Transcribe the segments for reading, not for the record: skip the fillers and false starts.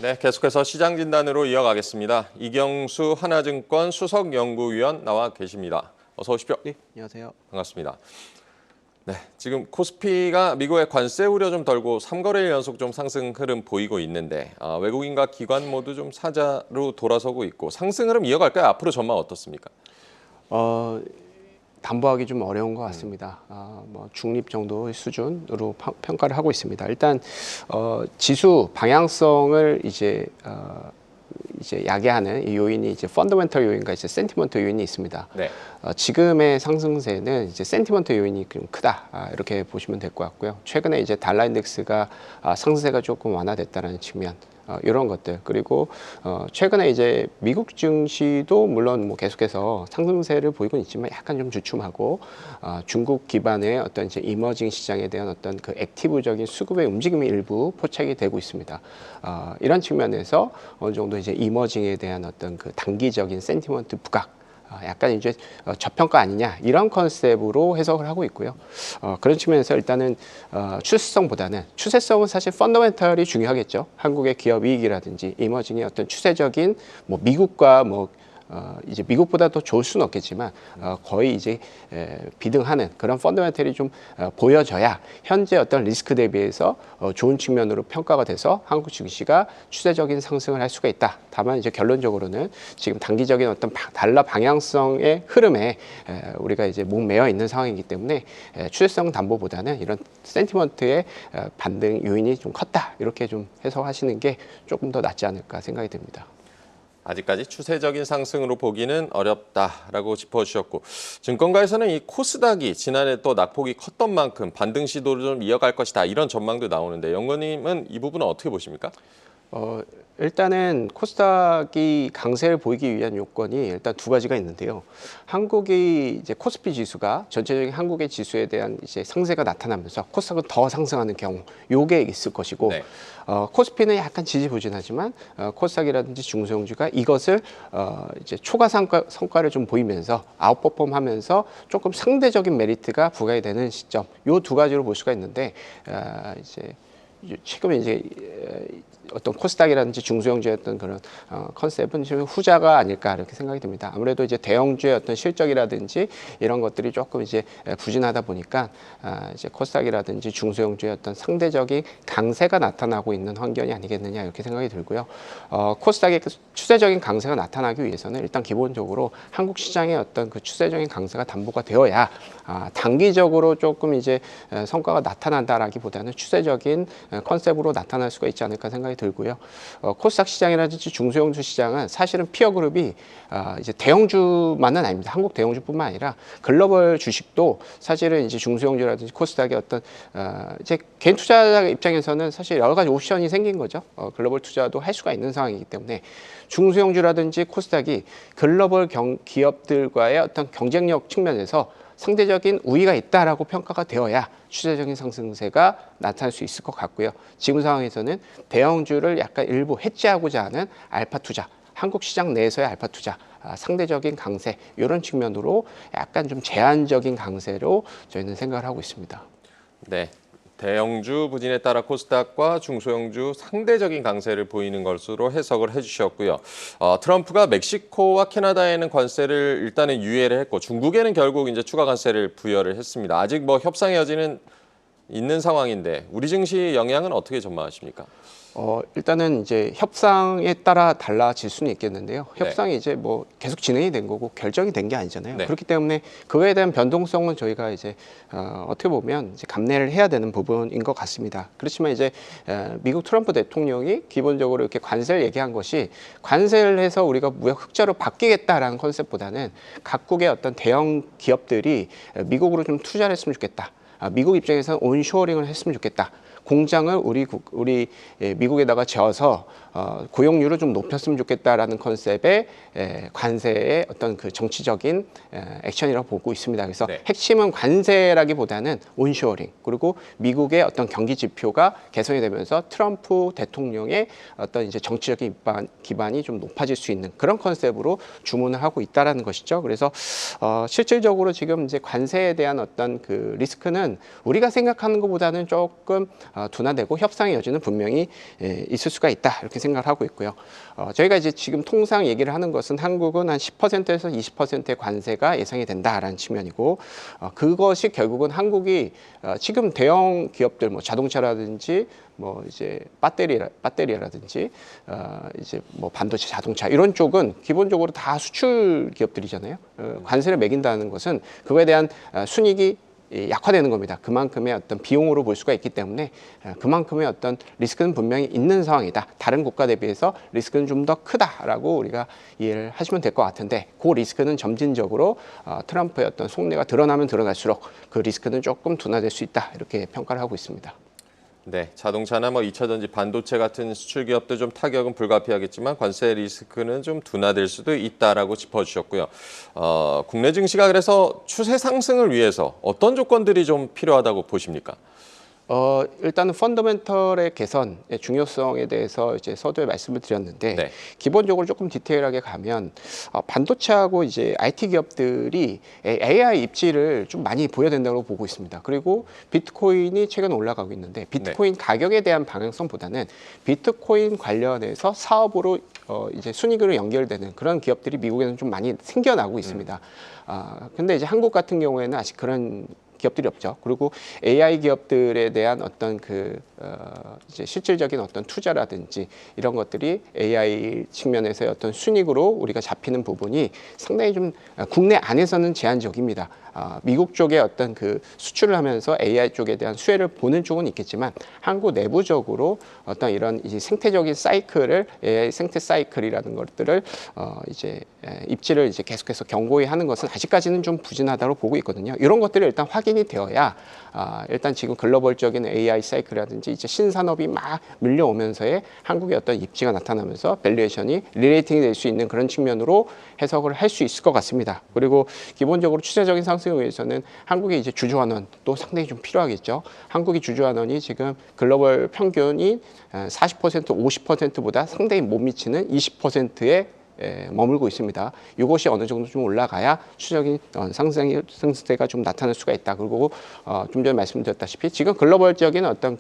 네, 계속해서 시장 진단으로 이어가겠습니다. 이경수 하나증권 수석연구위원 나와 계십니다. 어서 오십시오. 네, 안녕하세요. 반갑습니다. 네, 지금 코스피가 미국의 관세 우려 좀 덜고 3거래일 연속 좀 상승 흐름 보이고 있는데 외국인과 기관 모두 좀 사자로 돌아서고 있고 상승 흐름 이어갈까요? 앞으로 전망 어떻습니까? 담보하기 좀 어려운 것 같습니다. 뭐 중립 정도의 수준으로 평가를 하고 있습니다. 일단 지수 방향성을 이제 야기하는 이 요인이 이제 펀더멘털 요인과 이제 센티먼트 요인이 있습니다. 네. 지금의 상승세는 이제 센티먼트 요인이 좀 크다 이렇게 보시면 될 것 같고요. 최근에 이제 달러 인덱스가 상승세가 조금 완화됐다는 측면. 이런 것들 그리고 최근에 이제 미국 증시도 물론 뭐 계속해서 상승세를 보이고 있지만 약간 좀 주춤하고 중국 기반의 어떤 이제 이머징 시장에 대한 어떤 그 액티브적인 수급의 움직임이 일부 포착이 되고 있습니다. 이런 측면에서 어느 정도 이제 이머징에 대한 어떤 그 단기적인 센티먼트 부각 약간 이제 저평가 아니냐 이런 컨셉으로 해석을 하고 있고요. 그런 측면에서 일단은 추세성은 사실 펀더멘털이 중요하겠죠. 한국의 기업 이익이라든지 이머징의 어떤 추세적인 뭐 미국과 뭐 이제 미국보다 더 좋을 수는 없겠지만 거의 이제 비등하는 그런 펀더멘털이 좀 보여져야 현재 어떤 리스크 대비해서 좋은 측면으로 평가가 돼서 한국 증시가 추세적인 상승을 할 수가 있다. 다만 이제 결론적으로는 지금 단기적인 어떤 달러 방향성의 흐름에 우리가 이제 목매여 있는 상황이기 때문에 추세성 담보보다는 이런 센티먼트의 반등 요인이 좀 컸다. 이렇게 좀 해석하시는 게 조금 더 낫지 않을까 생각이 듭니다. 아직까지 추세적인 상승으로 보기는 어렵다라고 짚어주셨고 증권가에서는 이 코스닥이 지난해 또 낙폭이 컸던 만큼 반등 시도를 좀 이어갈 것이다 이런 전망도 나오는데 연구원님은 이 부분은 어떻게 보십니까? 일단은 코스닥이 강세를 보이기 위한 요건이 일단 두 가지가 있는데요. 한국이 이제 코스피 지수가 전체적인 한국의 지수에 대한 이제 상세가 나타나면서 코스닥은 더 상승하는 경우 요게 있을 것이고 네. 코스피는 약간 지지부진하지만 코스닥이라든지 중소형주가 이것을 이제 초과 성과를 좀 보이면서 아웃퍼폼하면서 조금 상대적인 메리트가 부과가 되는 시점 요 두 가지로 볼 수가 있는데 이제 최근에 이제 어떤 코스닥이라든지 중소형주의 어떤 그런 컨셉은 좀 후자가 아닐까 이렇게 생각이 듭니다. 아무래도 이제 대형주의 어떤 실적이라든지 이런 것들이 조금 이제 부진하다 보니까 이제 코스닥이라든지 중소형주의 어떤 상대적인 강세가 나타나고 있는 환경이 아니겠느냐 이렇게 생각이 들고요. 코스닥의 추세적인 강세가 나타나기 위해서는 일단 기본적으로 한국 시장의 어떤 그 추세적인 강세가 담보가 되어야 단기적으로 조금 이제 성과가 나타난다라기보다는 추세적인 컨셉으로 나타날 수가 있지 않을까 생각이 들고요. 코스닥 시장이라든지 중소형주 시장은 사실은 피어 그룹이 이제 대형주만은 아닙니다. 한국 대형주뿐만 아니라 글로벌 주식도 사실은 이제 중소형주라든지 코스닥의 어떤 이제 개인 투자자 입장에서는 사실 여러 가지 옵션이 생긴 거죠. 글로벌 투자도 할 수가 있는 상황이기 때문에 중소형주라든지 코스닥이 글로벌 기업들과의 어떤 경쟁력 측면에서 상대적인 우위가 있다라고 평가가 되어야 추세적인 상승세가 나타날 수 있을 것 같고요. 지금 상황에서는 대형주를 약간 일부 해지하고자 하는 알파 투자, 한국 시장 내에서의 알파 투자, 상대적인 강세 이런 측면으로 약간 좀 제한적인 강세로 저희는 생각을 하고 있습니다. 네. 대형주 부진에 따라 코스닥과 중소형주 상대적인 강세를 보이는 것으로 해석을 해주셨고요. 트럼프가 멕시코와 캐나다에는 관세를 일단은 유예를 했고 중국에는 결국 이제 추가 관세를 부여를 했습니다. 아직 뭐 협상의 여지는 있는 상황인데 우리 증시 영향은 어떻게 전망하십니까? 일단은 이제 협상에 따라 달라질 수는 있겠는데요. 협상이 네. 이제 뭐 계속 진행이 된 거고 결정이 된 게 아니잖아요. 네. 그렇기 때문에 그거에 대한 변동성은 저희가 이제 어떻게 보면 이제 감내를 해야 되는 부분인 것 같습니다. 그렇지만 이제 미국 트럼프 대통령이 기본적으로 이렇게 관세를 얘기한 것이 관세를 해서 우리가 무역 흑자로 바뀌겠다라는 컨셉보다는 각국의 어떤 대형 기업들이 미국으로 좀 투자를 했으면 좋겠다. 미국 입장에서는 온쇼어링을 했으면 좋겠다. 공장을 우리 미국에다가 지어서 고용률을 좀 높였으면 좋겠다라는 컨셉의 관세의 어떤 그 정치적인 액션이라고 보고 있습니다. 그래서 네. 핵심은 관세라기보다는 온쇼어링 그리고 미국의 어떤 경기 지표가 개선이 되면서 트럼프 대통령의 어떤 이제 정치적인 기반이 좀 높아질 수 있는 그런 컨셉으로 주문을 하고 있다라는 것이죠. 그래서 실질적으로 지금 이제 관세에 대한 어떤 그 리스크는 우리가 생각하는 것보다는 조금 둔화되고 협상의 여지는 분명히 있을 수가 있다 이렇게 생각을 하고 있고요. 저희가 이제 지금 통상 얘기를 하는 것은 한국은 한 10%에서 20%의 관세가 예상이 된다라는 측면이고 그것이 결국은 한국이 지금 대형 기업들 뭐 자동차라든지 뭐 이제 배터리라든지 이제 뭐 반도체, 자동차 이런 쪽은 기본적으로 다 수출 기업들이잖아요. 관세를 매긴다는 것은 그거에 대한 순이익이 약화되는 겁니다. 그만큼의 어떤 비용으로 볼 수가 있기 때문에 그만큼의 어떤 리스크는 분명히 있는 상황이다. 다른 국가 대비해서 리스크는 좀 더 크다라고 우리가 이해를 하시면 될 것 같은데 그 리스크는 점진적으로 트럼프의 어떤 속내가 드러나면 드러날수록 그 리스크는 조금 둔화될 수 있다. 이렇게 평가를 하고 있습니다. 네, 자동차나 뭐 2차 전지, 반도체 같은 수출 기업도 좀 타격은 불가피하겠지만 관세 리스크는 좀 둔화될 수도 있다라고 짚어주셨고요. 국내 증시가 그래서 추세 상승을 위해서 어떤 조건들이 좀 필요하다고 보십니까? 일단은 펀더멘털의 개선의 중요성에 대해서 이제 서두에 말씀을 드렸는데 네. 기본적으로 조금 디테일하게 가면 반도체하고 이제 IT 기업들이 AI 입지를 좀 많이 보여야 된다고 보고 있습니다. 그리고 비트코인이 최근 올라가고 있는데 비트코인 가격에 대한 방향성보다는 비트코인 관련해서 사업으로 이제 순이익으로 연결되는 그런 기업들이 미국에는 좀 많이 생겨나고 있습니다. 근데 이제 한국 같은 경우에는 아직 그런 기업들이 없죠. 그리고 AI 기업들에 대한 어떤 이제 실질적인 어떤 투자라든지 이런 것들이 AI 측면에서의 어떤 순익으로 우리가 잡히는 부분이 상당히 좀 국내 안에서는 제한적입니다. 미국 쪽에 어떤 수출을 하면서 AI 쪽에 대한 수혜를 보는 쪽은 있겠지만 한국 내부적으로 어떤 이런 이제 생태적인 사이클을 AI 생태 사이클이라는 것들을 이제 입지를 이제 계속해서 견고히 하는 것은 아직까지는 좀 부진하다고 보고 있거든요. 이런 것들이 일단 확인이 되어야 일단 지금 글로벌적인 AI 사이클이라든지 이제 신산업이 막 밀려오면서의 한국의 어떤 입지가 나타나면서 밸류에이션이 리레이팅이 될 수 있는 그런 측면으로 해석을 할 수 있을 것 같습니다. 그리고 기본적으로 추세적인 상승을 위해서는 한국의 이제 주주환원도 상당히 좀 필요하겠죠. 한국의 주주환원이 지금 글로벌 평균이 40%, 50%보다 상당히 못 미치는 20%에 머물고 있습니다. 이것이 어느 정도 좀 올라가야 추적인 상승세가 좀 나타날 수가 있다. 그리고 좀 전에 말씀드렸다시피 지금 글로벌적인 어떤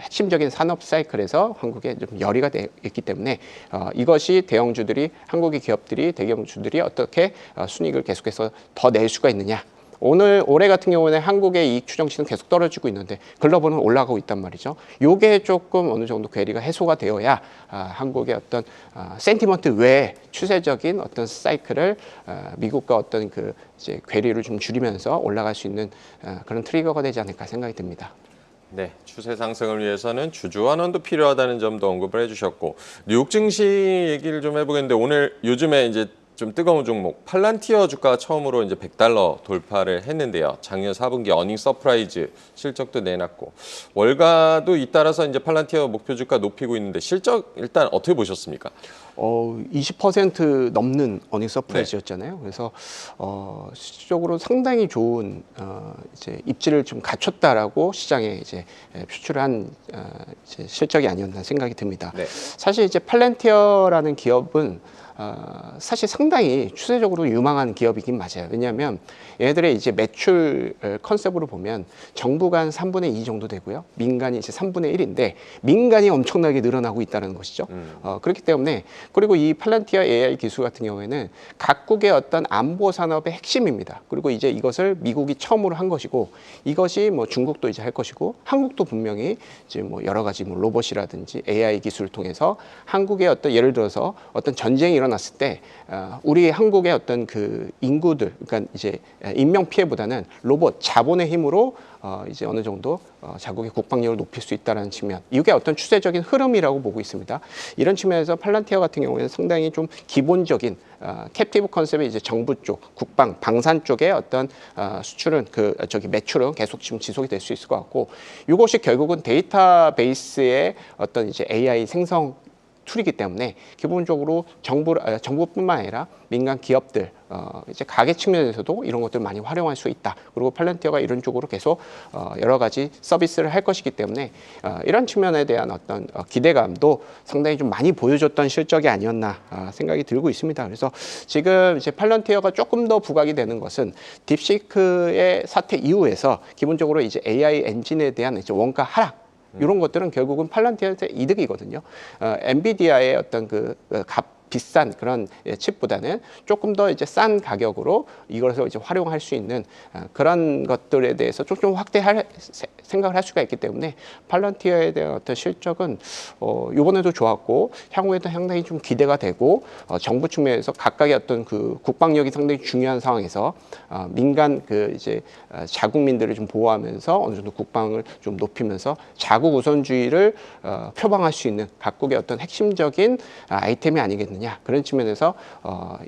핵심적인 산업 사이클에서 한국에 좀 열의가 있기 때문에 이것이 대형주들이 한국의 기업들이 대형주들이 어떻게 순이익을 계속해서 더 낼 수가 있느냐. 올해 같은 경우는 한국의 이익 추정치는 계속 떨어지고 있는데 글로벌은 올라가고 있단 말이죠. 요게 조금 어느 정도 괴리가 해소가 되어야 한국의 어떤 센티먼트 외에 추세적인 어떤 사이클을 미국과 어떤 이제 괴리를 좀 줄이면서 올라갈 수 있는 그런 트리거가 되지 않을까 생각이 듭니다. 네, 추세 상승을 위해서는 주주환원도 필요하다는 점도 언급을 해주셨고 뉴욕 증시 얘기를 좀 해보겠는데 오늘 요즘에 이제 좀 뜨거운 종목 팔란티어 주가가 처음으로 이제 $100 돌파를 했는데요. 작년 4분기 어닝 서프라이즈 실적도 내놨고 월가도 잇따라서 이제 팔란티어 목표 주가 높이고 있는데 실적 일단 어떻게 보셨습니까? 20% 넘는 어닝 서프라이즈였잖아요. 그래서 실질적으로 상당히 좋은 이제 입지를 좀 갖췄다라고 시장에 이제 표출한 이제 실적이 아니었나 생각이 듭니다. 네. 사실 이제 팔란티어라는 기업은 사실 상당히 추세적으로 유망한 기업이긴 맞아요. 왜냐하면 얘네들의 이제 매출 컨셉으로 보면 정부가 한 3분의 2 정도 되고요. 민간이 이제 3분의 1인데 민간이 엄청나게 늘어나고 있다는 것이죠. 그렇기 때문에 그리고 이 팔란티어 AI 기술 같은 경우에는 각국의 어떤 안보 산업의 핵심입니다. 그리고 이제 이것을 미국이 처음으로 한 것이고 이것이 뭐 중국도 이제 할 것이고 한국도 분명히 이제 뭐 여러 가지 뭐 로봇이라든지 AI 기술을 통해서 한국의 어떤 예를 들어서 어떤 전쟁이 일어났을 때 우리 한국의 어떤 인구들 그러니까 이제 인명 피해보다는 로봇 자본의 힘으로 이제 어느 정도 자국의 국방력을 높일 수 있다는 측면 이게 어떤 추세적인 흐름이라고 보고 있습니다. 이런 측면에서 팔란티어 같은 경우에는 상당히 좀 기본적인 캡티브 컨셉의 이제 정부 쪽 국방 방산 쪽의 어떤 수출은 매출은 계속 지금 지속이 될 수 있을 것 같고 이것이 결국은 데이터베이스의 어떤 이제 AI 생성 툴이기 때문에 기본적으로 정부뿐만 아니라 민간 기업들 이제 가계 측면에서도 이런 것들 많이 활용할 수 있다. 그리고 팔란티어가 이런 쪽으로 계속 여러 가지 서비스를 할 것이기 때문에 이런 측면에 대한 어떤 기대감도 상당히 좀 많이 보여줬던 실적이 아니었나 생각이 들고 있습니다. 그래서 지금 이제 팔란티어가 조금 더 부각이 되는 것은 딥시크의 사태 이후에서 기본적으로 이제 AI 엔진에 대한 이제 원가 하락 이런 것들은 결국은 팔란티어한테 이득이거든요. 엔비디아의 어떤 비싼 그런 칩보다는 조금 더 이제 싼 가격으로 이것을 이제 활용할 수 있는 그런 것들에 대해서 좀 확대할 생각을 할 수가 있기 때문에 팔란티어에 대한 어떤 실적은 이번에도 좋았고 향후에도 상당히 좀 기대가 되고 정부 측면에서 각각의 어떤 그 국방력이 상당히 중요한 상황에서 민간 이제 자국민들을 좀 보호하면서 어느 정도 국방을 좀 높이면서 자국 우선주의를 표방할 수 있는 각국의 어떤 핵심적인 아이템이 아니겠느냐. 그런 측면에서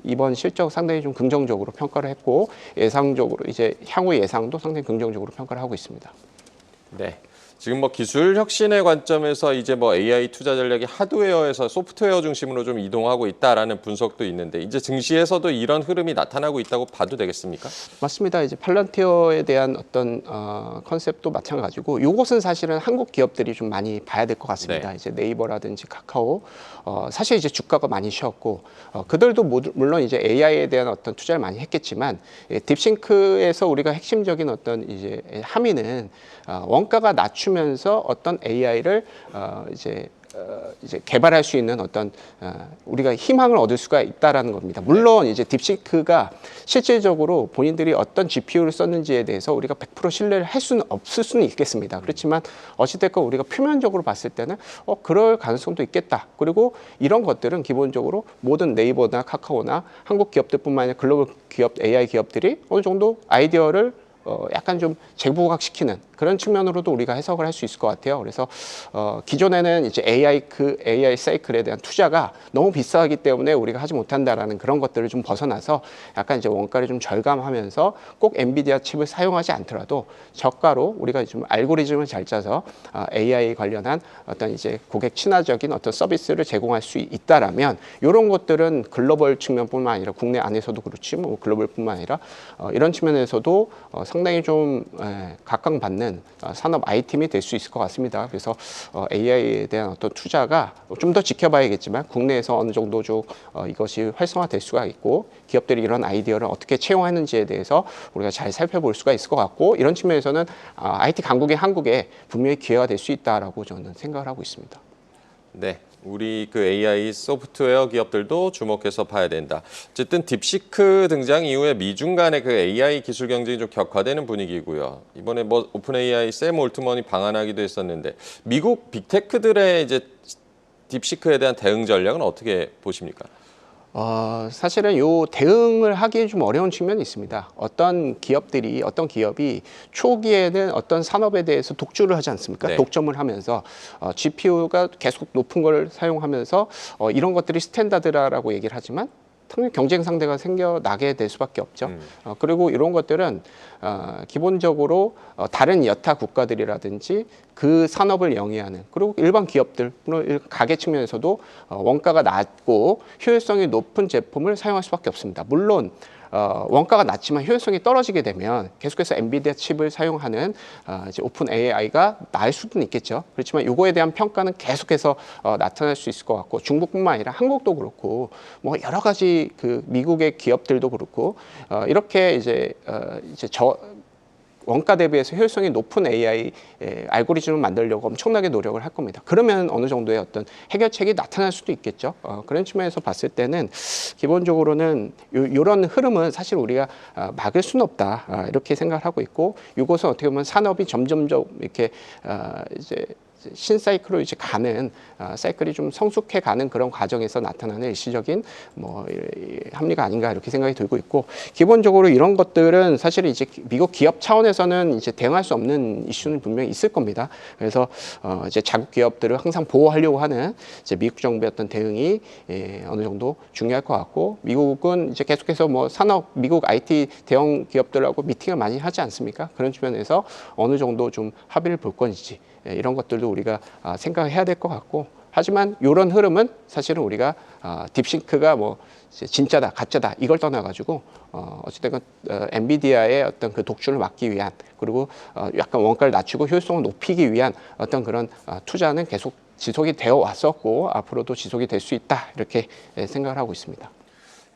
이번 실적 상당히 좀 긍정적으로 평가를 했고 예상적으로 이제 향후 예상도 상당히 긍정적으로 평가를 하고 있습니다. 네. 지금 뭐 기술 혁신의 관점에서 이제 뭐 AI 투자 전략이 하드웨어에서 소프트웨어 중심으로 좀 이동하고 있다라는 분석도 있는데 이제 증시에서도 이런 흐름이 나타나고 있다고 봐도 되겠습니까? 맞습니다. 이제 팔란티어에 대한 어떤 컨셉도 마찬가지고 이것은 사실은 한국 기업들이 좀 많이 봐야 될 것 같습니다. 네. 이제 네이버라든지 카카오 사실 이제 주가가 많이 쉬었고 그들도 물론 이제 AI에 대한 어떤 투자를 많이 했겠지만 딥싱크에서 우리가 핵심적인 어떤 이제 함의는 원가가 낮추면서 어떤 AI를 이제 개발할 수 있는 어떤 우리가 희망을 얻을 수가 있다라는 겁니다. 물론 이제 딥시크가 실질적으로 본인들이 어떤 GPU를 썼는지에 대해서 우리가 100% 신뢰를 할 수는 없을 수는 있겠습니다. 그렇지만 어찌됐건 우리가 표면적으로 봤을 때는 그럴 가능성도 있겠다. 그리고 이런 것들은 기본적으로 모든 네이버나 카카오나 한국 기업들뿐만 아니라 글로벌 기업, AI 기업들이 어느 정도 아이디어를 약간 좀 재부각시키는 그런 측면으로도 우리가 해석을 할 수 있을 것 같아요. 그래서 기존에는 이제 AI 사이클에 대한 투자가 너무 비싸기 때문에 우리가 하지 못한다라는 그런 것들을 좀 벗어나서 약간 이제 원가를 좀 절감하면서 꼭 엔비디아 칩을 사용하지 않더라도 저가로 우리가 좀 알고리즘을 잘 짜서 AI 관련한 어떤 이제 고객 친화적인 어떤 서비스를 제공할 수 있다라면 이런 것들은 글로벌 측면뿐만 아니라 국내 안에서도 그렇지 뭐 글로벌뿐만 아니라 이런 측면에서도 상당히 좀 각광받는 산업 아이템이 될 수 있을 것 같습니다. 그래서 AI에 대한 어떤 투자가 좀 더 지켜봐야겠지만 국내에서 어느 정도 좀 이것이 활성화될 수가 있고 기업들이 이런 아이디어를 어떻게 채용하는지에 대해서 우리가 잘 살펴볼 수가 있을 것 같고 이런 측면에서는 IT 강국의 한국에 분명히 기회가 될 수 있다라고 저는 생각을 하고 있습니다. 네. 우리 그 AI 소프트웨어 기업들도 주목해서 봐야 된다. 어쨌든 딥시크 등장 이후에 미중 간의 그 AI 기술 경쟁이 좀 격화되는 분위기고요. 이번에 뭐 오픈 AI 샘 올트먼이 방한하기도 했었는데 미국 빅테크들의 이제 딥시크에 대한 대응 전략은 어떻게 보십니까? 사실은 요 대응을 하기 좀 어려운 측면이 있습니다. 어떤 기업이 초기에는 어떤 산업에 대해서 독주를 하지 않습니까? 네. 독점을 하면서 GPU가 계속 높은 걸 사용하면서 이런 것들이 스탠다드라고 얘기를 하지만 당연히 경쟁 상대가 생겨나게 될 수밖에 없죠. 그리고 이런 것들은 기본적으로 다른 여타 국가들이라든지 그 산업을 영위하는 그리고 일반 기업들, 가게 측면에서도 원가가 낮고 효율성이 높은 제품을 사용할 수밖에 없습니다. 물론 원가가 낮지만 효율성이 떨어지게 되면 계속해서 엔비디아 칩을 사용하는 이제 오픈 AI가 나을 수는 있겠죠. 그렇지만 이거에 대한 평가는 계속해서 나타날 수 있을 것 같고 중국뿐만 아니라 한국도 그렇고 뭐 여러 가지 그 미국의 기업들도 그렇고 이렇게 이제 원가 대비해서 효율성이 높은 AI 알고리즘을 만들려고 엄청나게 노력을 할 겁니다. 그러면 어느 정도의 어떤 해결책이 나타날 수도 있겠죠. 그런 측면에서 봤을 때는 기본적으로는 이런 흐름은 사실 우리가 막을 수는 없다 이렇게 생각을 하고 있고 이것은 어떻게 보면 산업이 점점점 이렇게 이제 신사이클로 이제 가는 사이클이 좀 성숙해 가는 그런 과정에서 나타나는 일시적인 뭐 합리가 아닌가 이렇게 생각이 들고 있고 기본적으로 이런 것들은 사실 이제 미국 기업 차원에서는 이제 대응할 수 없는 이슈는 분명히 있을 겁니다. 그래서 이제 자국 기업들을 항상 보호하려고 하는 이제 미국 정부의 어떤 대응이 어느 정도 중요할 것 같고 미국은 이제 계속해서 뭐 미국 IT 대형 기업들하고 미팅을 많이 하지 않습니까? 그런 측면에서 어느 정도 좀 합의를 볼 건지 이런 것들도 우리가 생각해야 될 것 같고 하지만 이런 흐름은 사실은 우리가 딥싱크가 뭐 진짜다 가짜다 이걸 떠나가지고 어찌됐건 엔비디아의 어떤 그 독주를 막기 위한 그리고 약간 원가를 낮추고 효율성을 높이기 위한 어떤 그런 투자는 계속 지속이 되어 왔었고 앞으로도 지속이 될 수 있다 이렇게 생각을 하고 있습니다.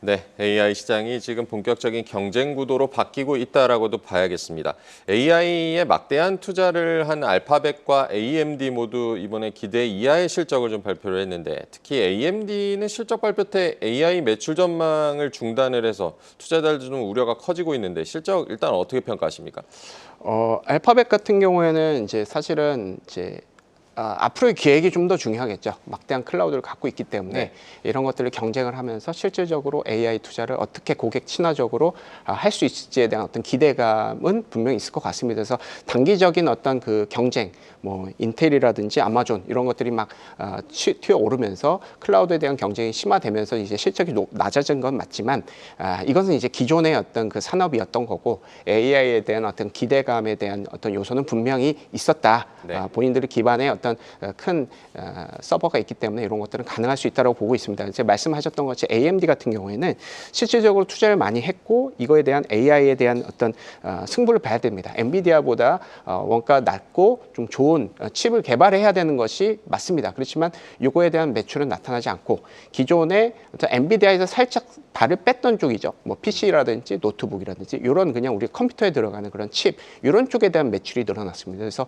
네, AI 시장이 지금 본격적인 경쟁 구도로 바뀌고 있다라고도 봐야겠습니다. AI에 막대한 투자를 한 알파벳과 AMD 모두 이번에 기대 이하의 실적을 좀 발표를 했는데 특히 AMD는 실적 발표 때 AI 매출 전망을 중단을 해서 투자자들 좀 우려가 커지고 있는데 실적 일단 어떻게 평가하십니까? 알파벳 같은 경우에는 이제 사실은 이제 앞으로의 기획이 좀 더 중요하겠죠. 막대한 클라우드를 갖고 있기 때문에 네. 이런 것들을 경쟁을 하면서 실질적으로 AI 투자를 어떻게 고객 친화적으로 할 수 있을지에 대한 어떤 기대감은 분명히 있을 것 같습니다. 그래서 단기적인 어떤 그 경쟁, 뭐 인텔이라든지 아마존 이런 것들이 막 튀어 오르면서 클라우드에 대한 경쟁이 심화되면서 이제 실적이 낮아진 건 맞지만 이것은 이제 기존의 어떤 그 산업이었던 거고 AI에 대한 어떤 기대감에 대한 어떤 요소는 분명히 있었다. 네. 본인들의 기반의 어떤 큰 서버가 있기 때문에 이런 것들은 가능할 수 있다고 보고 있습니다. 제가 말씀하셨던 것이 AMD 같은 경우에는 실질적으로 투자를 많이 했고 이거에 대한 AI에 대한 어떤 승부를 봐야 됩니다. 엔비디아보다 원가 낮고 좀 좋은 칩을 개발해야 되는 것이 맞습니다. 그렇지만 이거에 대한 매출은 나타나지 않고 기존의 어떤 엔비디아에서 살짝 발을 뺐던 쪽이죠. 뭐 PC라든지 노트북이라든지 이런 그냥 우리 컴퓨터에 들어가는 그런 칩 이런 쪽에 대한 매출이 늘어났습니다. 그래서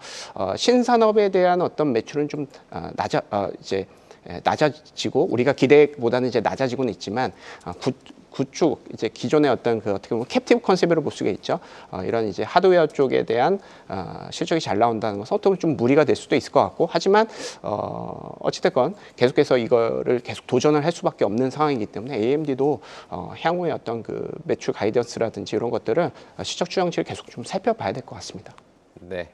신산업에 대한 어떤 매출은 좀 낮아지고 우리가 기대보다는 이제 낮아지고는 있지만 구축 이제 기존의 어떤 그 어떻게 보면 캡티브 컨셉으로 볼 수가 있죠. 이런 이제 하드웨어 쪽에 대한 실적이 잘 나온다는 것은 어떻게 보면 좀 무리가 될 수도 있을 것 같고 하지만 어찌됐건 계속해서 이거를 계속 도전을 할 수밖에 없는 상황이기 때문에 AMD도 향후의 어떤 그 매출 가이던스라든지 이런 것들을 실적 추정치를 계속 좀 살펴봐야 될 것 같습니다. 네.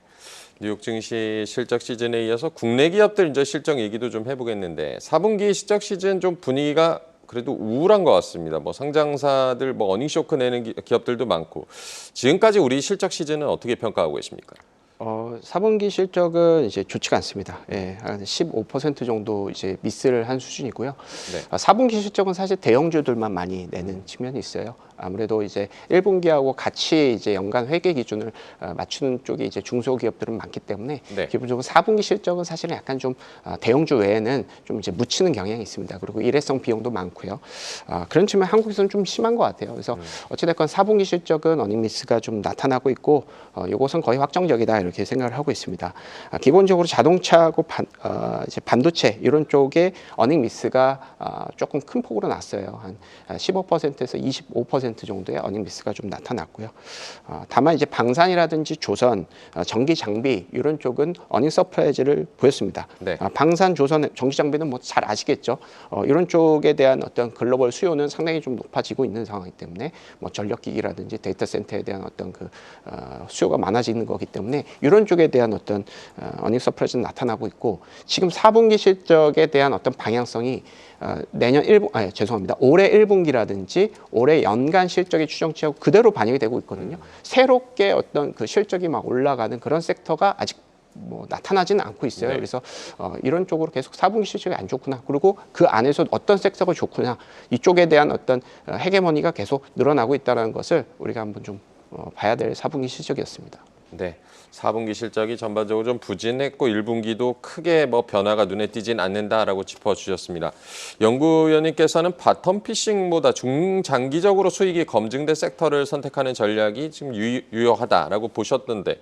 뉴욕 증시 실적 시즌에 이어서 국내 기업들 이제 실적 얘기도 좀 해보겠는데 4분기 실적 시즌 좀 분위기가 그래도 우울한 것 같습니다. 뭐 상장사들 뭐 어닝 쇼크 내는 기업들도 많고 지금까지 우리 실적 시즌은 어떻게 평가하고 계십니까? 4분기 실적은 이제 좋지가 않습니다. 예, 한 15% 정도 이제 미스를 한 수준이고요. 네. 4분기 실적은 사실 대형주들만 많이 내는 측면이 있어요. 아무래도 이제 1분기하고 같이 이제 연간 회계 기준을 맞추는 쪽이 이제 중소기업들은 많기 때문에 네. 기본적으로 4분기 실적은 사실은 약간 좀 대형주 외에는 좀 이제 묻히는 경향이 있습니다. 그리고 일회성 비용도 많고요. 그런 측면 한국에서는 좀 심한 것 같아요. 그래서 어찌됐건 4분기 실적은 어닝 미스가 좀 나타나고 있고 이것은 거의 확정적이다 이렇게 생각을 하고 있습니다. 기본적으로 자동차하고 이제 반도체 이런 쪽에 어닝 미스가 조금 큰 폭으로 났어요. 한 15%에서 25% 정도의 어닝 미스가 좀 나타났고요. 다만 이제 방산이라든지 조선, 전기 장비 이런 쪽은 어닝 서프라이즈를 보였습니다. 네. 방산, 조선, 전기 장비는 뭐 잘 아시겠죠. 이런 쪽에 대한 어떤 글로벌 수요는 상당히 좀 높아지고 있는 상황이기 때문에 뭐 전력기기라든지 데이터 센터에 대한 어떤 그 수요가 많아지는 거기 때문에 이런 쪽에 대한 어떤 어닝 서프라이즈는 나타나고 있고 지금 4분기 실적에 대한 어떤 방향성이 내년 1분, 죄송합니다. 올해 1분기라든지 올해 연간 실적의 추정치하고 그대로 반영이 되고 있거든요. 새롭게 어떤 그 실적이 막 올라가는 그런 섹터가 아직 뭐 나타나지는 않고 있어요. 네. 그래서 이런 쪽으로 계속 4분기 실적이 안 좋구나. 그리고 그 안에서 어떤 섹터가 좋구나. 이쪽에 대한 어떤 헤게모니가 계속 늘어나고 있다는 것을 우리가 한번 좀 봐야 될 4분기 실적이었습니다. 네. 4분기 실적이 전반적으로 좀 부진했고 1분기도 크게 뭐 변화가 눈에 띄진 않는다라고 짚어주셨습니다. 연구위원님께서는 바텀 피싱보다 중장기적으로 수익이 검증된 섹터를 선택하는 전략이 지금 유효하다라고 보셨던데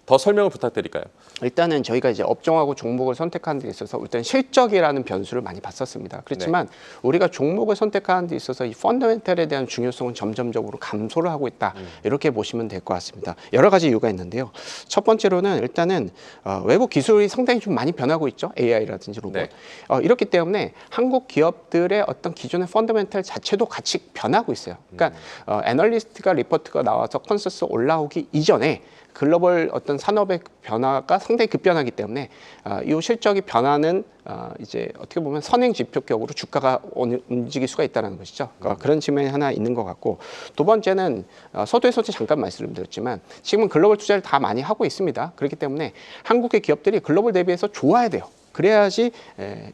더 설명을 부탁드릴까요? 일단은 저희가 이제 업종하고 종목을 선택하는 데 있어서 일단 실적이라는 변수를 많이 봤었습니다. 그렇지만 우리가 종목을 선택하는 데 있어서 이 펀더멘털에 대한 중요성은 점점적으로 감소를 하고 있다. 이렇게 보시면 될 것 같습니다. 여러 가지 이유가 있는데요. 첫 번째로는 일단은 외부 기술이 상당히 좀 많이 변하고 있죠. AI라든지 로봇. 네. 이렇기 때문에 한국 기업들의 어떤 기존의 펀더멘털 자체도 같이 변하고 있어요. 그러니까 애널리스트가 리포트가 나와서 컨센서스 올라오기 이전에 글로벌 어떤 산업의 변화가 상당히 급변하기 때문에 이 실적이 변화는 이제 어떻게 보면 선행 지표격으로 주가가 움직일 수가 있다는 것이죠. 그런 측면이 하나 있는 것 같고 두 번째는 서두에서 잠깐 말씀드렸지만 지금은 글로벌 투자를 다 많이 하고 있습니다. 그렇기 때문에 한국의 기업들이 글로벌 대비해서 좋아야 돼요. 그래야지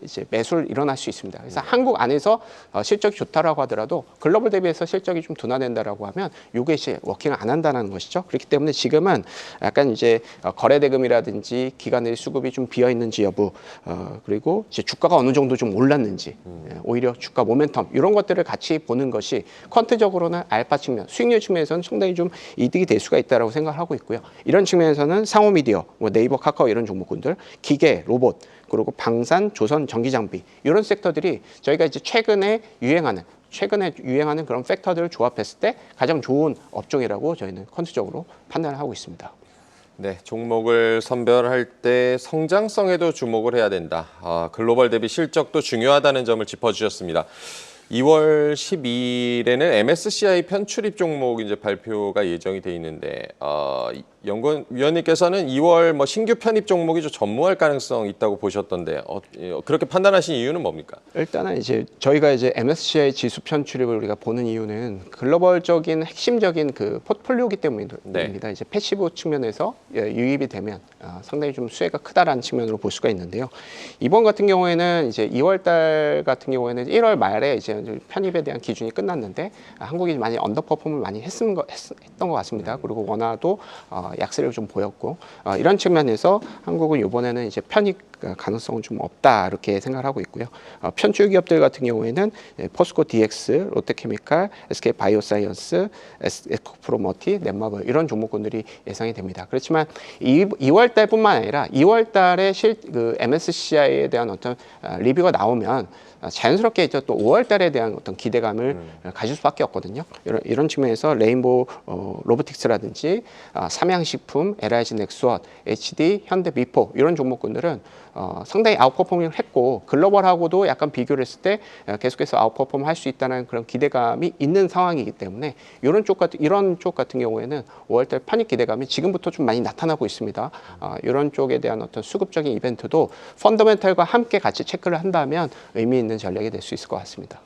이제 매수를 일어날 수 있습니다. 그래서 한국 안에서 실적이 좋다라고 하더라도 글로벌 대비해서 실적이 좀 둔화된다라고 하면 이게 이제 워킹을 안 한다는 것이죠. 그렇기 때문에 지금은 약간 이제 거래 대금이라든지 기관의 수급이 좀 비어 있는지 여부, 그리고 이제 주가가 어느 정도 좀 올랐는지, 오히려 주가 모멘텀 이런 것들을 같이 보는 것이 퀀트적으로는 알파 측면, 수익률 측면에서는 상당히 좀 이득이 될 수가 있다라고 생각하고 있고요. 이런 측면에서는 상호 미디어, 뭐 네이버, 카카오 이런 종목군들, 기계, 로봇, 그리고 방산, 조선, 전기장비 이런 섹터들이 저희가 이제 최근에 유행하는 그런 팩터들을 조합했을 때 가장 좋은 업종이라고 저희는 퀀트적으로 판단을 하고 있습니다. 네, 종목을 선별할 때 성장성에도 주목을 해야 된다. 글로벌 대비 실적도 중요하다는 점을 짚어주셨습니다. 2월 12일에는 MSCI 편출입 종목 이제 발표가 예정이 돼 있는데 연구위원님께서는 2월 뭐 신규 편입 종목이 좀 전무할 가능성이 있다고 보셨던데 그렇게 판단하신 이유는 뭡니까? 일단은 이제 저희가 이제 MSCI 지수 편출입을 우리가 보는 이유는 글로벌적인 핵심적인 그 포트폴리오이기 때문입니다. 네. 이제 패시브 측면에서 유입이 되면 상당히 좀 수혜가 크다라는 측면으로 볼 수가 있는데요. 이번 같은 경우에는 이제 2월 달 같은 경우에는 1월 말에 이제 편입에 대한 기준이 끝났는데 한국이 많이 언더퍼폼을 많이 했던 것 같습니다. 그리고 원화도 약세를 좀 보였고 이런 측면에서 한국은 이번에는 이제 편입 가능성은 좀 없다 이렇게 생각을 하고 있고요. 편출 기업들 같은 경우에는 포스코 DX, 롯데케미칼, SK 바이오사이언스, 에코프로머티, 넷마블 이런 종목군들이 예상이 됩니다. 그렇지만 2월 달뿐만 아니라 2월 달에 그 MSCI에 대한 어떤 리뷰가 나오면 자연스럽게 이제 또 5월 달에 대한 어떤 기대감을 가질 수밖에 없거든요. 이런 측면에서 레인보우 로보틱스라든지 삼양식품, LIG 넥스원, HD, 현대 미포 이런 종목군들은 상당히 아웃퍼포밍을 했고 글로벌하고도 약간 비교를 했을 때 계속해서 아웃퍼폼 할 수 있다는 그런 기대감이 있는 상황이기 때문에 이런 쪽 같은 경우에는 5월달 편입 기대감이 지금부터 좀 많이 나타나고 있습니다. 이런 쪽에 대한 어떤 수급적인 이벤트도 펀더멘탈과 함께 같이 체크를 한다면 의미 있는 전략이 될 수 있을 것 같습니다.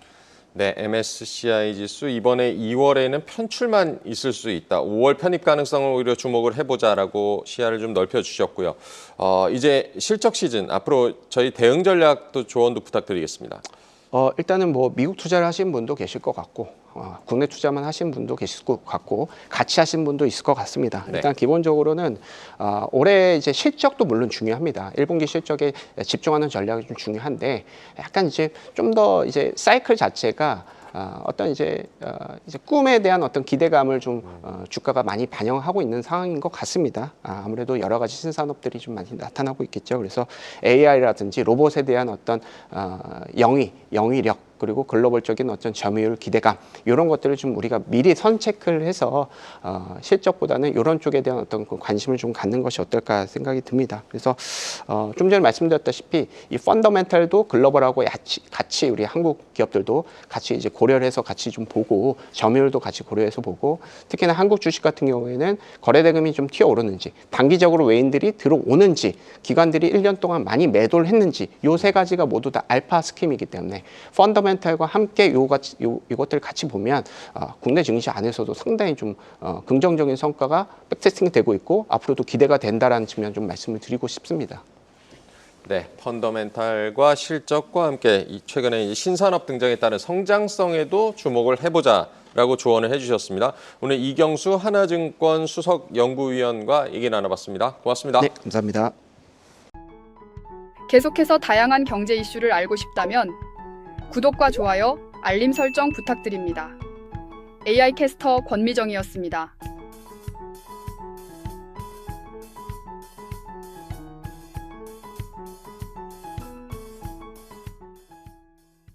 네, MSCI 지수 이번에 2월에는 편출만 있을 수 있다. 5월 편입 가능성을 오히려 주목을 해보자라고 시야를 좀 넓혀주셨고요. 이제 실적 시즌 앞으로 저희 대응 전략도 조언도 부탁드리겠습니다. 일단은 뭐 미국 투자를 하신 분도 계실 것 같고 국내 투자만 하신 분도 계실 것 같고 같이 하신 분도 있을 것 같습니다. 네. 일단 기본적으로는 올해 이제 실적도 물론 중요합니다. 1분기 실적에 집중하는 전략이 좀 중요한데 약간 이제 좀 더 이제 사이클 자체가 어떤 이제 꿈에 대한 어떤 기대감을 좀 주가가 많이 반영하고 있는 상황인 것 같습니다. 아무래도 여러 가지 신산업들이 좀 많이 나타나고 있겠죠. 그래서 AI라든지 로봇에 대한 어떤 영위력 그리고 글로벌적인 어떤 점유율 기대감 이런 것들을 좀 우리가 미리 선체크를 해서 실적보다는 이런 쪽에 대한 어떤 관심을 좀 갖는 것이 어떨까 생각이 듭니다. 그래서 좀 전에 말씀드렸다시피 이 펀더멘탈도 글로벌하고 같이 우리 한국 기업들도 같이 이제 고려를 해서 같이 좀 보고 점유율도 같이 고려해서 보고 특히나 한국 주식 같은 경우에는 거래 대금이 좀 튀어오르는지 단기적으로 외인들이 들어오는지 기관들이 1년 동안 많이 매도를 했는지 요 세 가지가 모두 다 알파 스킴이기 때문에 펀더멘탈과 함께 이것들을 같이 보면 국내 증시 안에서도 상당히 좀 긍정적인 성과가 백테스팅이 되고 있고 앞으로도 기대가 된다라는 측면 좀 말씀을 드리고 싶습니다. 네, 펀더멘탈과 실적과 함께 최근에 신산업 등장에 따른 성장성에도 주목을 해보자라고 조언을 해주셨습니다. 오늘 이경수 하나증권 수석 연구위원과 얘기 나눠봤습니다. 고맙습니다. 네, 감사합니다. 계속해서 다양한 경제 이슈를 알고 싶다면 구독과 좋아요, 알림 설정 부탁드립니다. AI 캐스터 권미정이었습니다.